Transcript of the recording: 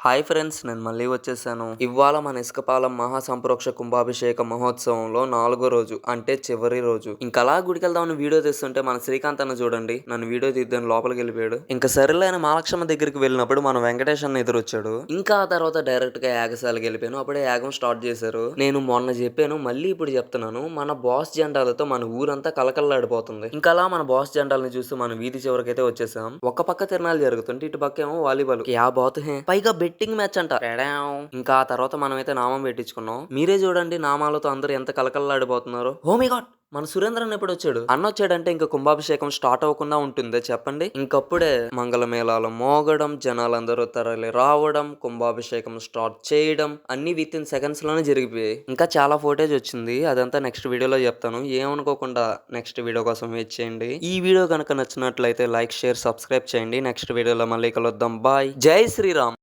Hi friends, నేను మళ్ళీ వచ్చేసాను. ఇవాళ మన ఇసుకపాలెం మహాసంప్రోక్ష కుంభాభిషేక మహోత్సవంలో 4గో రోజు, అంటే చివరి రోజు. ఇంకలా గుడికెళ్దామని వీడియో తీస్తుంటే మన శ్రీకాంత్ అన్న చూడండి, నన్ను వీడియో తీద్దాని లోపలికి వెళ్ళిపోయాడు. ఇంకా సరేలేని మహాలక్ష్మ దగ్గరికి వెళ్ళినప్పుడు మన వెంకటేష్ అన్న ఎదురొచ్చాడు. ఇంకా ఆ తర్వాత డైరెక్ట్ గా యాగశాలకు వెళ్ళిపోయాను. అప్పుడే యాగం స్టార్ట్ చేశారు. నేను మొన్న చెప్పాను, మళ్ళీ ఇప్పుడు చెప్తున్నాను, మన బాస్ జెండాలతో మన ఊరంతా కలకల్లాడిపోతుంది. ఇంకా అలా మన బాస్ జెండాలని చూస్తూ మన వీధి చివరికైతే వచ్చేసాం. ఒక పక్క తిరణాలు జరుగుతుంటే ఇటు పక్క ఏమో వాలీబాల్. యా బాత్ హే, పైగా బెట్టింగ్ మ్యాచ్ అంట. ఇంకా ఆ తర్వాత మనమైతే నామం పెట్టించుకున్నాం. మీరే చూడండి నామాలతో అందరూ ఎంత కలకల్లాడిపోతున్నారు. ఓ మై గాడ్, మన సురేంద్రన్ ఎప్పుడు వచ్చాడు? అన్న వచ్చాడంటే ఇంకా కుంభాభిషేకం స్టార్ట్ అవ్వకుండా ఉంటుందే చెప్పండి. ఇంకప్పుడే మంగళమేళాలు మోగడం, జనాలందరూ తరలి రావడం, కుంభాభిషేకం స్టార్ట్ చేయడం అన్ని విత్ ఇన్ సెకండ్స్ లోనే జరిగిపోయాయి. ఇంకా చాలా ఫోటేజ్ వచ్చింది, అదంతా నెక్స్ట్ వీడియోలో చెప్తాను. ఏమనుకోకుండా నెక్స్ట్ వీడియో కోసం వెయిట్ చేయండి. ఈ వీడియో కనుక నచ్చినట్లయితే లైక్, షేర్, సబ్స్క్రైబ్ చేయండి. నెక్స్ట్ వీడియోలో మళ్ళీ కలుద్దాం. బాయ్. జై శ్రీరామ్.